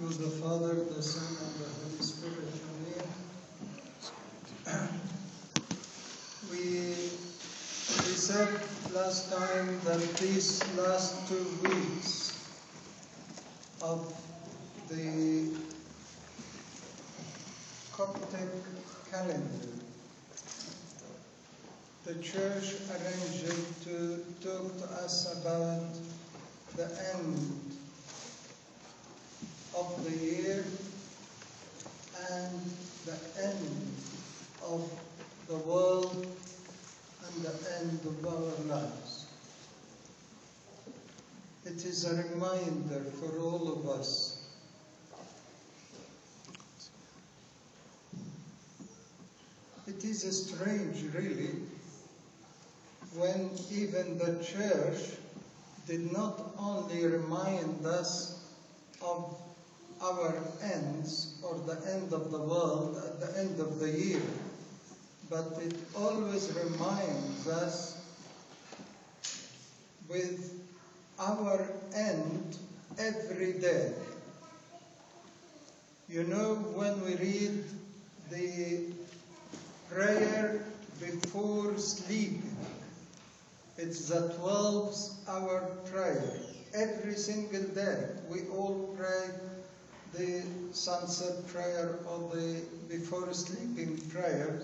with the Father, the Son, and the Holy Spirit. Amen. We said last time that these last 2 weeks of the Coptic calendar, the Church arranged to talk to us about the end of the year and the end of the world and the end of our lives. It is a reminder for all of us it is strange, really, when even the Church did not only remind us of our ends, or the end of the world at the end of the year, but it always reminds us with our end every day. You know, when we read the prayer before sleeping, it's the 12-hour prayer. Every single day we all pray the sunset prayer or the before sleeping prayer.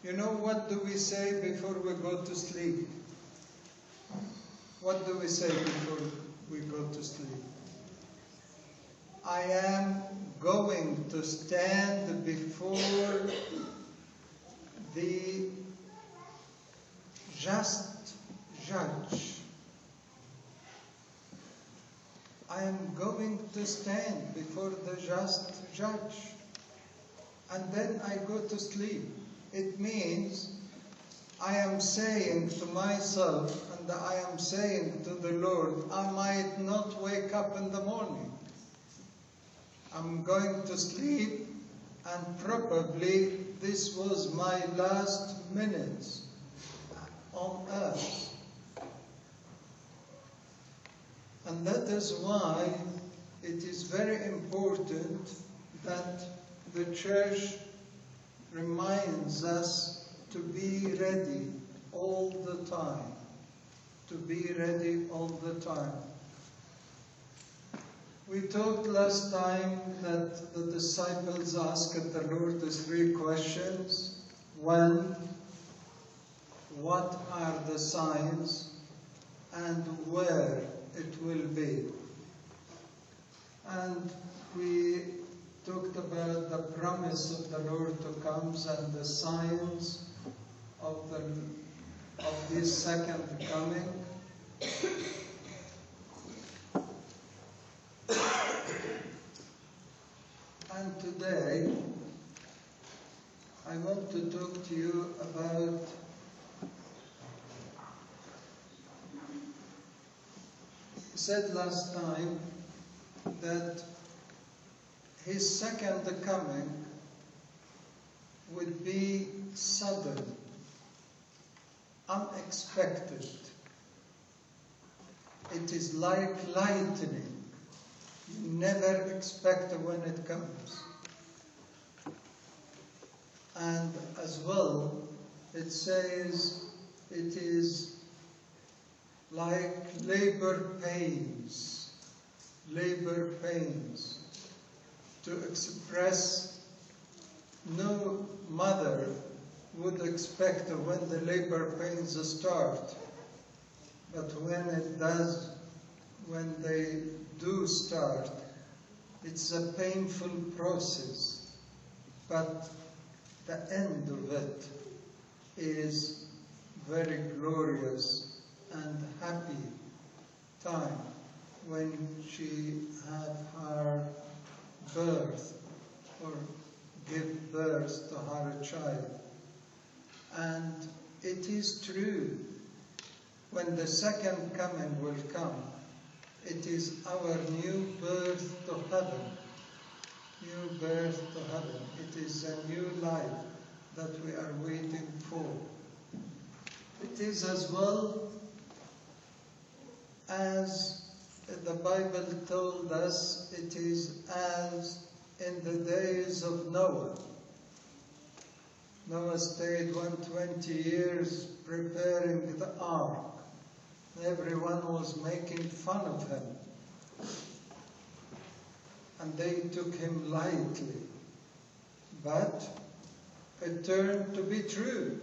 You know, what do we say before we go to sleep? What do we say before we go to sleep? I am going to stand before the just judge. I am going to stand before the just judge. And then I go to sleep. It means I am saying to myself, and I am saying to the Lord, I might not wake up in the morning. I'm going to sleep, and probably this was my last minutes on earth. And that is why it is very important that the Church reminds us to be ready all the time. To be ready all the time. We talked last time that the disciples asked the Lord the 3 questions. When, what are the signs, and where it will be. And we talked about the promise of the Lord to come and the signs of His second coming. And today I want to talk to you about said last time that His second coming would be sudden, unexpected. It is like lightning. You never expect when it comes. And as well, it says it is like labor pains, to express no mother would expect when the labor pains start, but when they do start, it's a painful process, but the end of it is very glorious and happy time when she had her birth or give birth to her child. And it is true, when the second coming will come, it is our new birth to heaven. New birth to heaven. It is a new life that we are waiting for. It is as well as the Bible told us it is as in the days of Noah. Noah stayed 120 years preparing the ark. Everyone was making fun of him. And they took him lightly. But it turned to be true.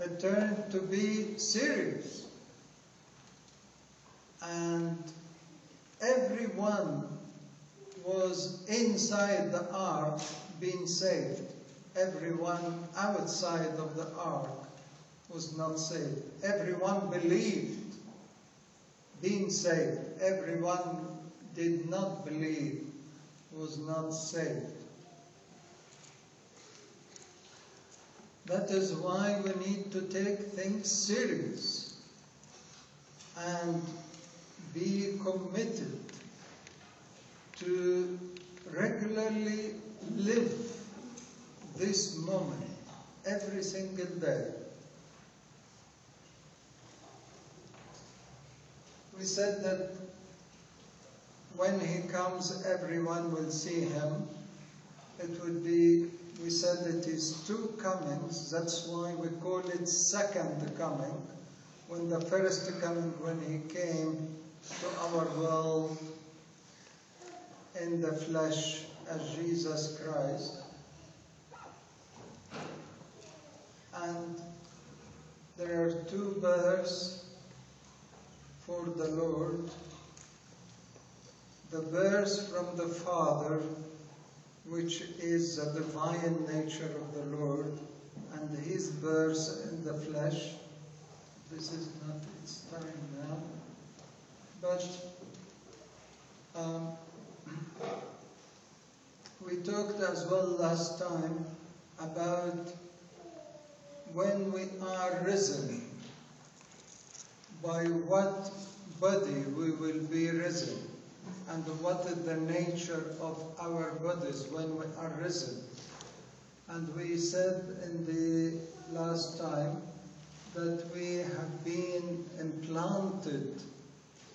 It turned to be serious. And everyone was inside the ark being saved. Everyone outside of the ark was not saved. Everyone believed being saved. Everyone did not believe was not saved. That is why we need to take things serious and be committed to regularly live this moment every single day. We said that when he comes, everyone will see him. It would be, we said it is two comings. That's why we call it second coming. When the first coming, when he came to our world in the flesh as Jesus Christ. And there are two births for the Lord. The birth from the Father, which is the divine nature of the Lord, and his birth in the flesh. This is not its time now. But we talked as well last time about when we are risen, by what body we will be risen, and what is the nature of our bodies when we are risen. And we said in the last time that we have been implanted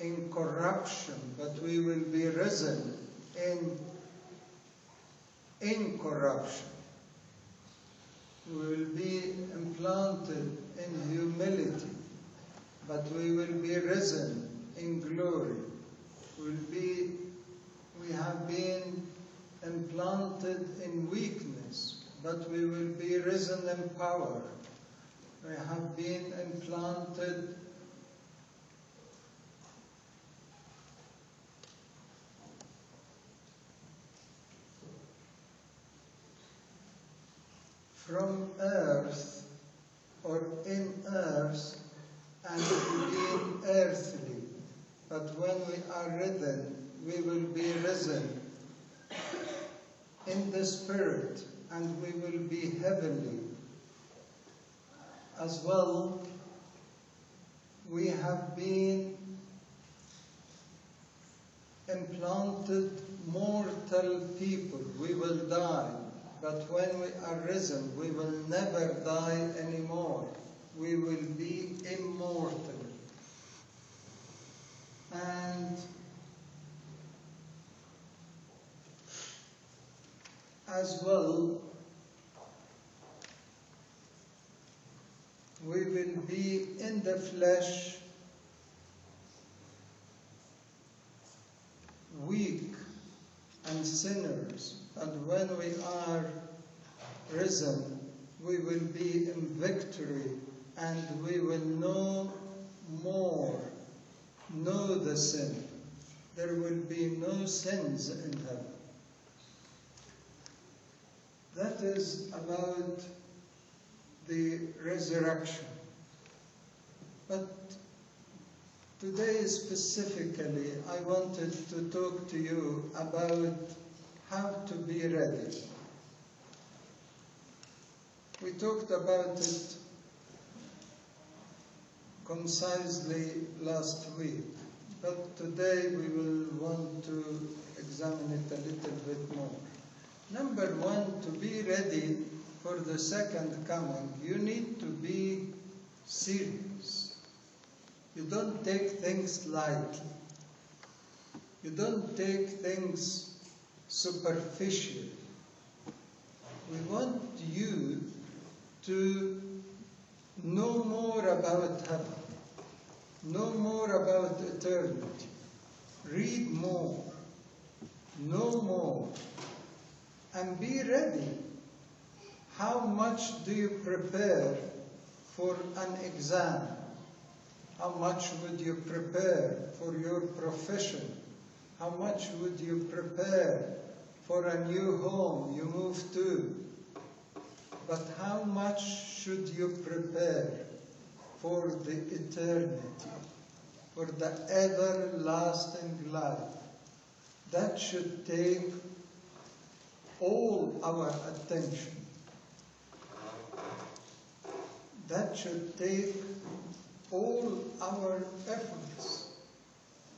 in corruption, but we will be risen in incorruption. We will be implanted in humility, but we will be risen in glory. We have been implanted in weakness, but we will be risen in power. We have been implanted from earth or in earth and being earthly. But when we are risen, we will be risen in the spirit, and we will be heavenly. As well, we have been implanted mortal people. We will die. But when we are risen, we will never die anymore. We will be immortal. And as well, we will be in the flesh weak and sinners. And when we are risen, we will be in victory, and we will no more know the sin. There will be no sins in heaven. That is about the resurrection. But today specifically, I wanted to talk to you about how to be ready. We talked about it concisely last week, but today we will want to examine it a little bit more. Number one, to be ready for the second coming, you need to be serious. You don't take things lightly. You don't take things superficially. We want you to know more about heaven, know more about eternity, read more, know more, and be ready. How much do you prepare for an exam? How much would you prepare for your profession? How much would you prepare for a new home you move to? But how much should you prepare for the eternity, for the everlasting life? That should take all our attention. That should take all our efforts,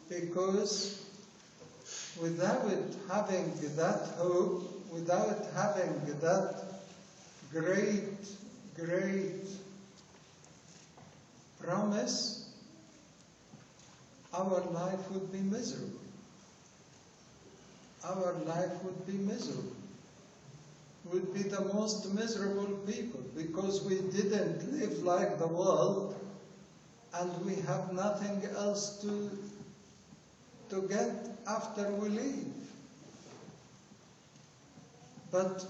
because without having that hope, without having that great promise, our life would be miserable. Our life would be miserable. Would be the most miserable people, because we didn't live like the world and we have nothing else to get after we leave. But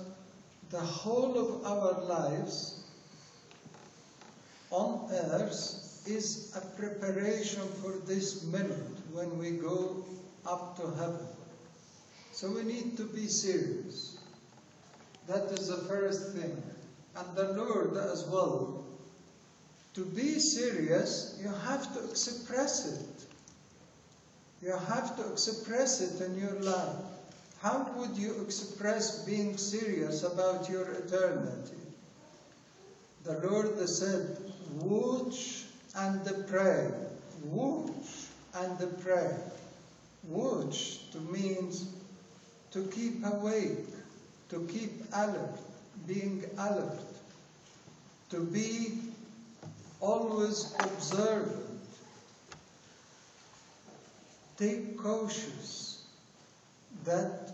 the whole of our lives on earth is a preparation for this minute when we go up to heaven. So we need to be serious. That is the first thing. And the Lord as well. To be serious, you have to express it. You have to express it in your life. How would you express being serious about your eternity? The Lord said, watch and pray. Watch and pray. Watch means to keep awake, to keep alert, being alert, to be always observant. Take cautious that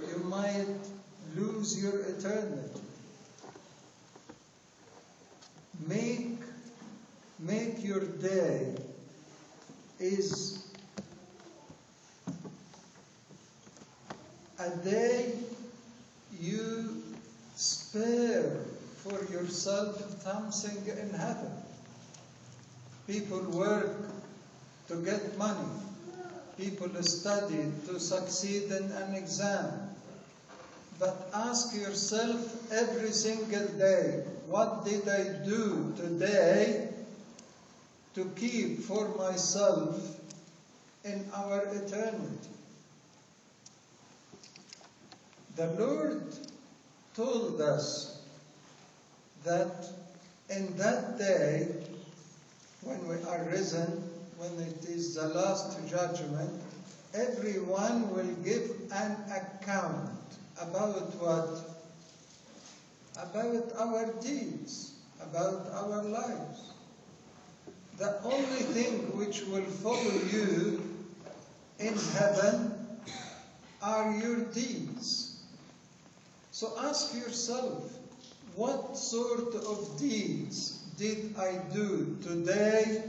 you might lose your eternity. Make your day is a day you spare for yourself something in heaven. People work to get money. People study to succeed in an exam. But ask yourself every single day, what did I do today to keep for myself in our eternity? The Lord told us that in that day, when we are risen, when it is the last judgment, everyone will give an account about what? About our deeds, about our lives. The only thing which will follow you in heaven are your deeds. So ask yourself, what sort of deeds did I do today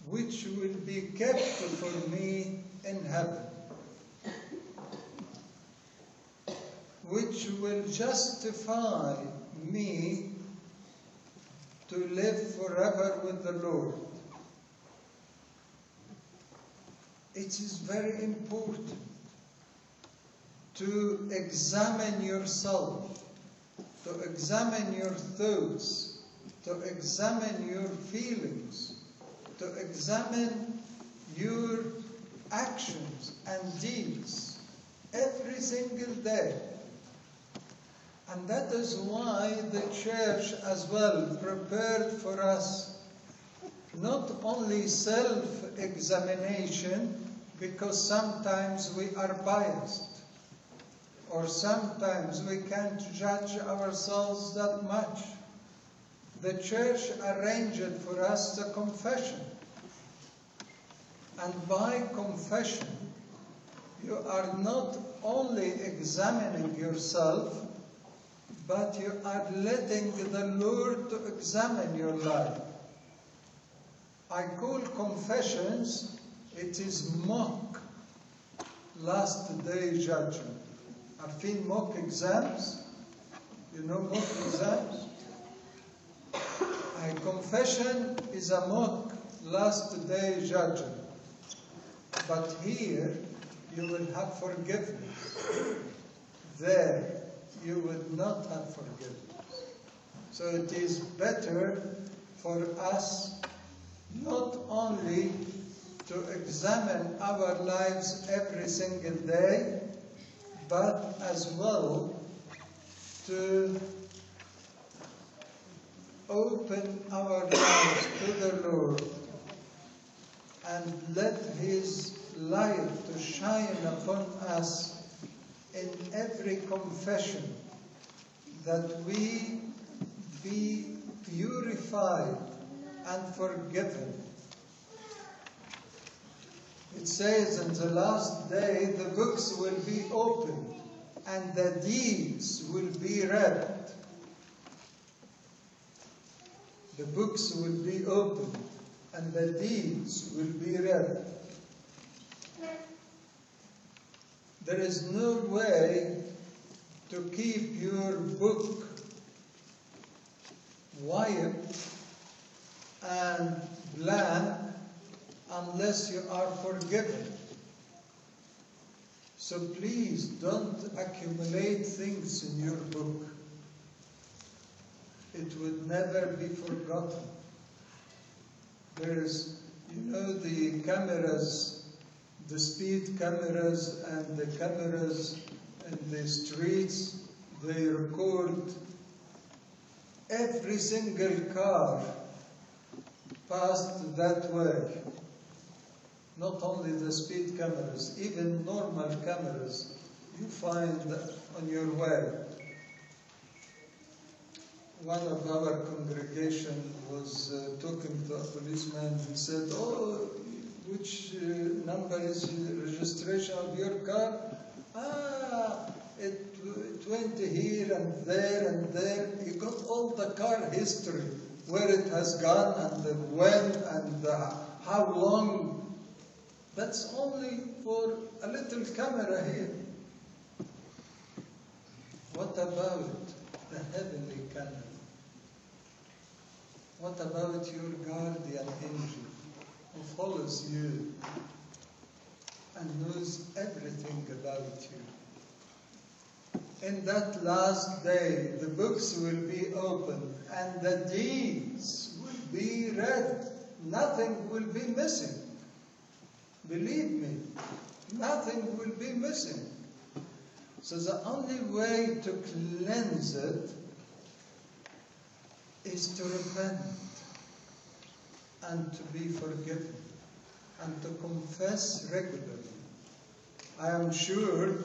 which will be kept for me in heaven? Which will justify me to live forever with the Lord? It is very important to examine yourself, to examine your thoughts, to examine your feelings, to examine your actions and deeds every single day. And that is why the church as well prepared for us not only self-examination, because sometimes we are biased, or sometimes we can't judge ourselves that much. The church arranged for us the confession. And by confession, you are not only examining yourself, but you are letting the Lord to examine your life. I call confessions, it is mock last day judgment. عارفين mock exams? You know mock exams? A confession is a mock last day judgment. But here you will have forgiveness. There you would not have forgiveness. So it is better for us not only to examine our lives every single day, but as well to open our lives to the Lord and let His light to shine upon us in every confession, that we be purified and forgiven. It says in the last day the books will be opened and the deeds will be read. The books will be opened and the deeds will be read. There is no way to keep your book wiped and blank unless you are forgiven. So please don't accumulate things in your book. It would never be forgotten. There's, you know, the cameras, the speed cameras and the cameras in the streets, they record every single car passed that way. Not only the speed cameras, even normal cameras you find on your way. One of our congregation was talking to a policeman. He said, "Oh, which number is the registration of your car?" It went here and there and there. He got all the car history, where it has gone and when and how long. That's only for a little camera here. What about the heavenly camera? What about your guardian angel who follows you and knows everything about you? In that last day, the books will be opened and the deeds will be read. Nothing will be missing. Believe me, nothing will be missing. So the only way to cleanse it is to repent and to be forgiven and to confess regularly. I am sure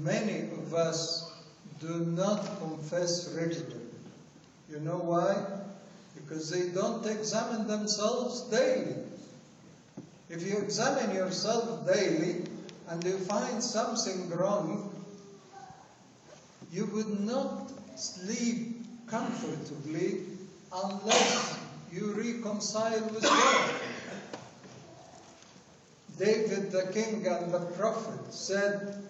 many of us do not confess regularly. You know why? Because they don't examine themselves daily. If you examine yourself daily and you find something wrong, you would not sleep comfortably unless you reconcile with God. David the king and the prophet said,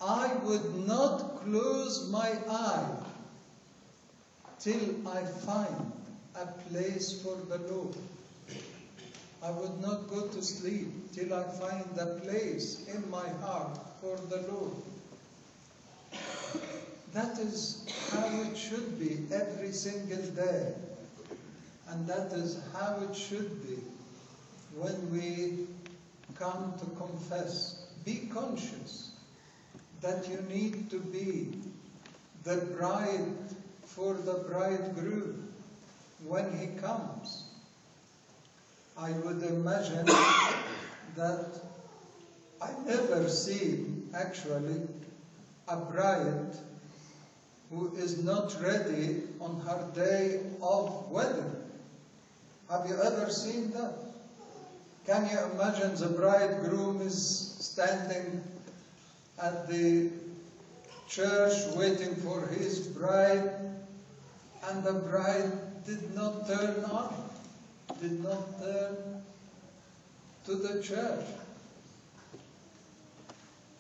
"I would not close my eye till I find a place for the Lord. I would not go to sleep till I find a place in my heart for the Lord." That is how it should be every single day. And that is how it should be when we come to confess. Be conscious that you need to be the bride for the bridegroom when he comes. I would imagine that I never seen actually a bride who is not ready on her day of wedding. Have you ever seen that? Can you imagine the bridegroom is standing at the church waiting for his bride, and the bride did not turn on, did not turn to the church?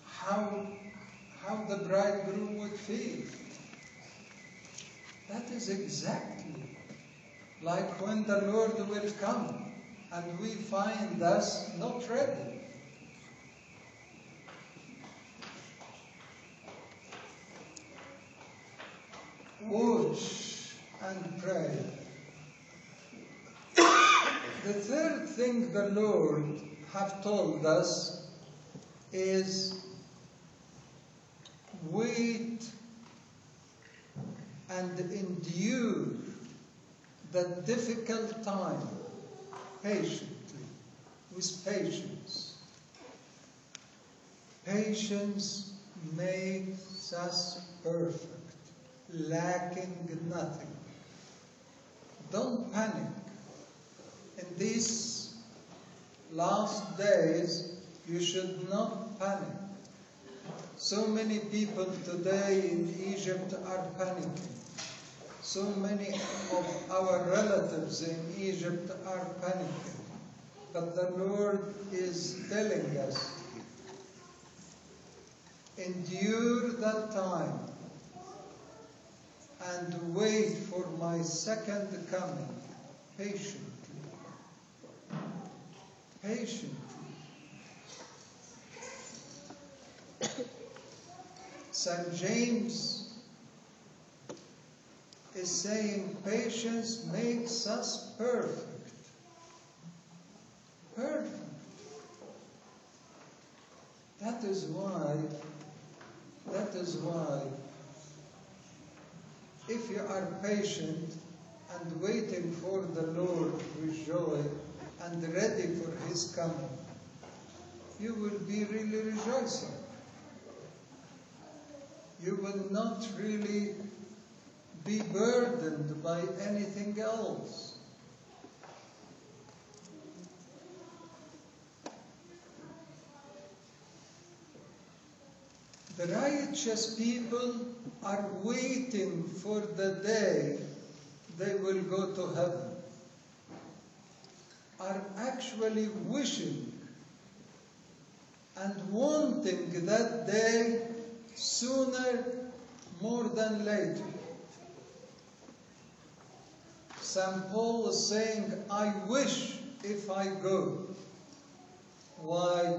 How the bridegroom would feel? That is exactly like when the Lord will come and we find us not ready. Watch and pray. The third thing the Lord have told us is wait and endure the difficult time patiently, with patience. Patience makes us perfect, lacking nothing. Don't panic. In these last days, you should not panic. So many people today in Egypt are panicking. So many of our relatives in Egypt are panicking. But the Lord is telling us, endure that time and wait for my second coming patiently. Patiently. St. James is saying patience makes us perfect. Perfect. That is why, if you are patient and waiting for the Lord with joy and ready for His coming, you will be really rejoicing. You will not really be burdened by anything else. The righteous people are waiting for the day they will go to heaven, are actually wishing and wanting that day sooner more than later. St. Paul is saying, I wish if I go. Why,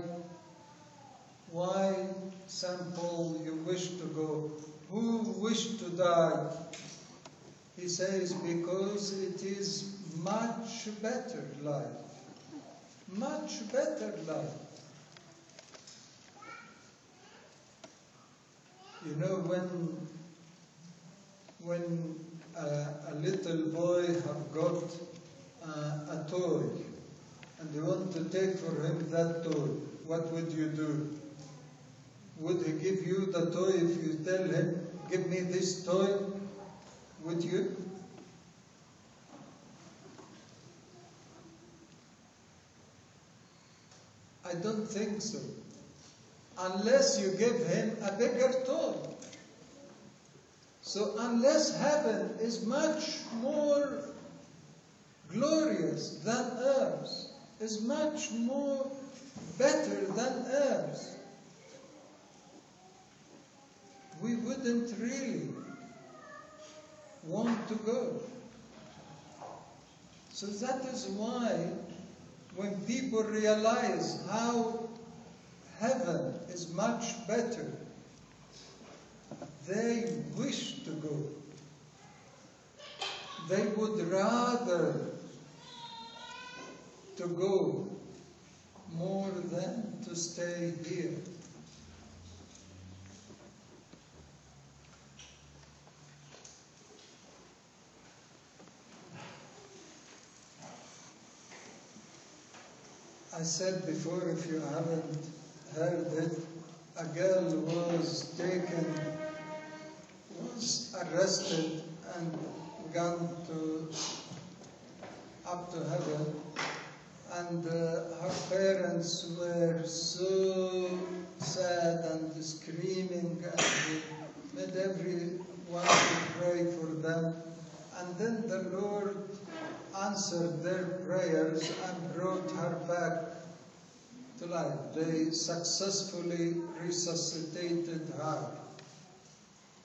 St. Paul, you wish to go? Who wish to die? He says, because it is much better life. Much better life. You know, when a little boy have got a toy and you want to take for him that toy, what would you do? Would he give you the toy if you tell him, give me this toy? Would you? I don't think so. Unless you give him a bigger toy. So unless heaven is much more glorious than earth, is much more better than earth, we wouldn't really want to go. So that is why when people realize how heaven is much better, they wish to go. They would rather to go more than to stay here. I said before, if you haven't heard it, a girl was arrested and gone up to heaven, and her parents were so sad and screaming, and they made everyone to pray for them. And then the Lord answered their prayers and brought her back to life. They successfully resuscitated her.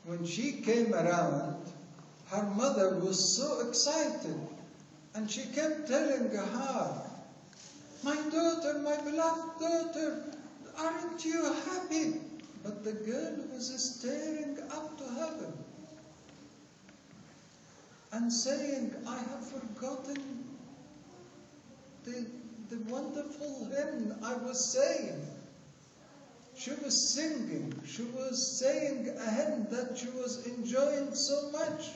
When she came around, her mother was so excited, and she kept telling her, "My daughter, my beloved daughter, aren't you happy?" But the girl was staring up to heaven and saying, "I have forgotten the wonderful hymn I was saying." She was singing, she was saying a hymn that she was enjoying so much,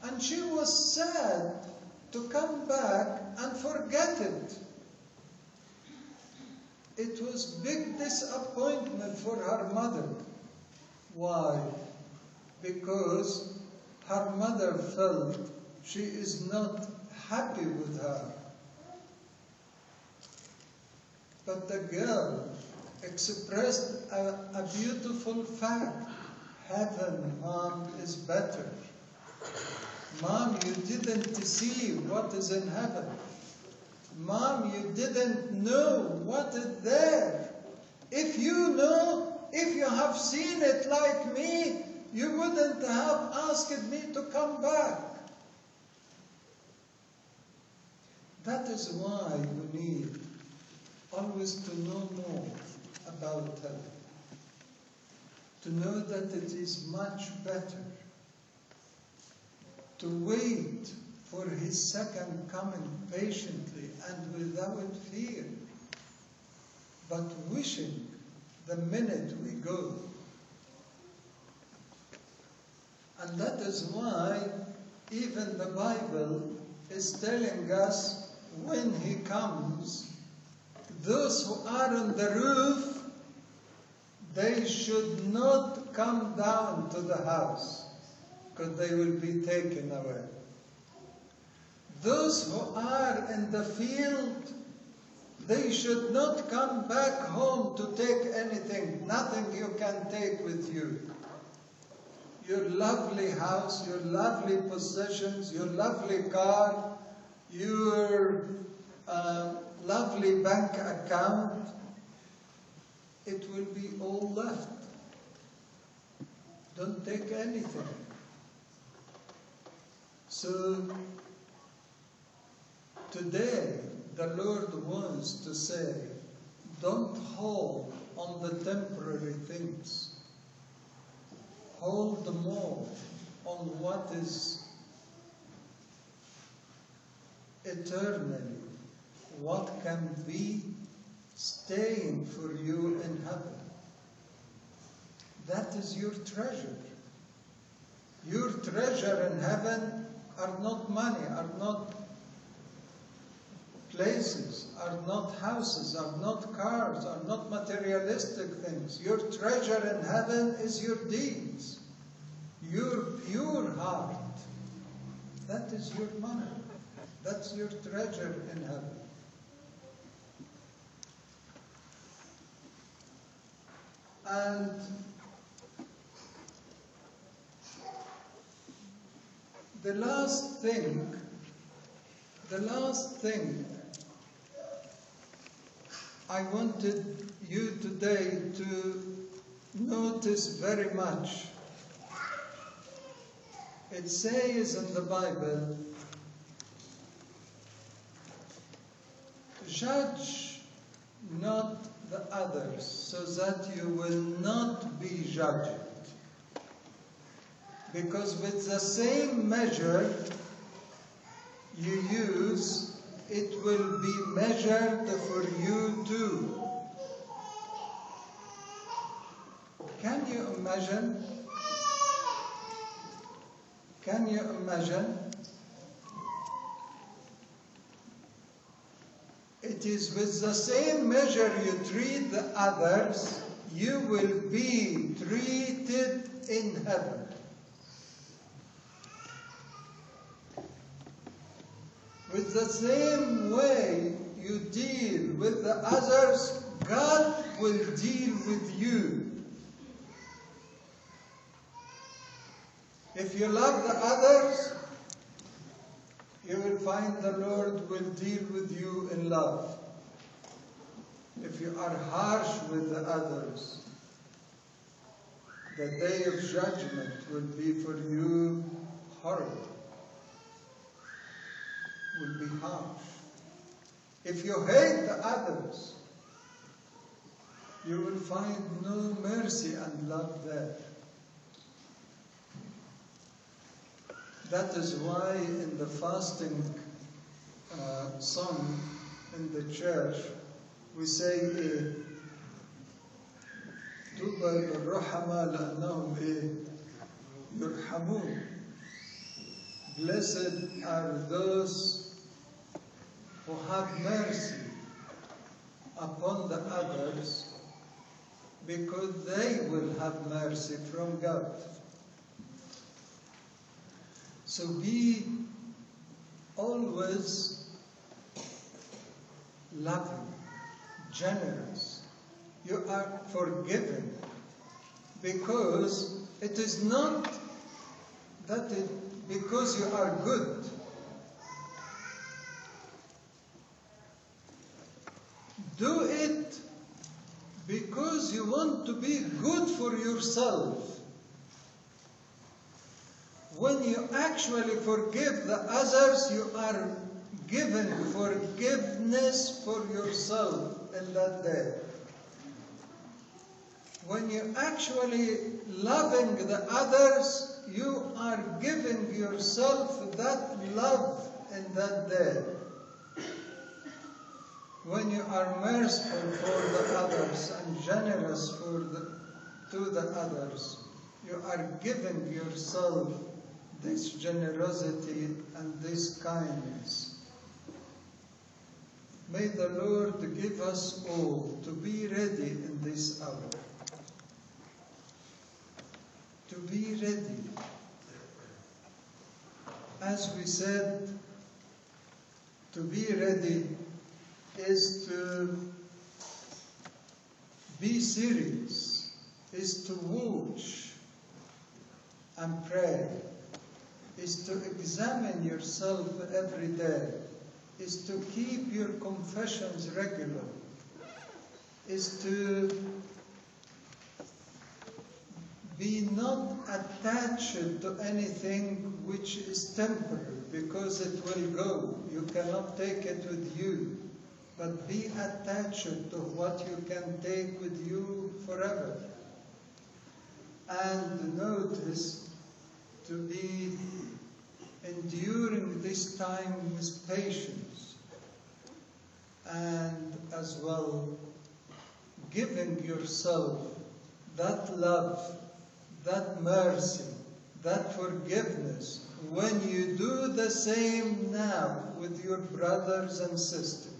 and she was sad to come back and forget it. It was big disappointment for her mother. Why? Because her mother felt she is not happy with her. But the girl expressed a beautiful fact. Heaven, Mom, is better. Mom, you didn't see what is in heaven. Mom, you didn't know what is there. If you know, if you have seen it like me, you wouldn't have asked me to come back. That is why we need always to know more about heaven. To know that it is much better. To wait for His second coming patiently and without fear, but wishing the minute we go. And that is why even the Bible is telling us when He comes, those who are on the roof, they should not come down to the house, because they will be taken away. Those who are in the field, they should not come back home to take anything. Nothing you can take with you. Your lovely house, your lovely possessions, your lovely car, your lovely bank account, it will be all left. Don't take anything. So, today, the Lord wants to say, don't hold on the temporary things. Hold more on what is eternally, what can be staying for you in heaven. That is your treasure. Your treasure in heaven are not money, are not places, are not houses, are not cars, are not materialistic things. Your treasure in heaven is your deeds, your pure heart. That is your money. That's your treasure in heaven. And the last thing I wanted you today to notice very much. It says in the Bible, judge not the others, so that you will not be judged. Because with the same measure you use, it will be measured for you too. Can you imagine? Can you imagine? It is with the same measure you treat the others, you will be treated in heaven. With the same way you you deal with the others, God will deal with you. If you love the others, you will find the Lord will deal with you in love. If you are harsh with the others, the day of judgment will be for you horrible, will be harsh. If you hate the others, you will find no mercy and love there. That is why in the fasting song in the church, we say, "Tuba lil-Rahama la'annahum yurhamun." Blessed are those who have mercy upon the others, because they will have mercy from God. So be always loving, generous. You are forgiven, because it is not that because you are good. Do it because you want to be good for yourself. When you actually forgive the others, you are given forgiveness for yourself in that day. When you actually loving the others, you are giving yourself that love in that day. When you are merciful for the others and generous to the others, you are giving yourself this generosity and this kindness. May the Lord give us all to be ready in this hour. To be ready. As we said, to be ready is to be serious, is to watch and pray, is to examine yourself every day, is to keep your confessions regular, is to be not attached to anything which is temporary, because it will go. You cannot take it with you. But be attached to what you can take with you forever. And notice to be enduring this time with patience, and as well giving yourself that love, that mercy, that forgiveness, when you do the same now with your brothers and sisters.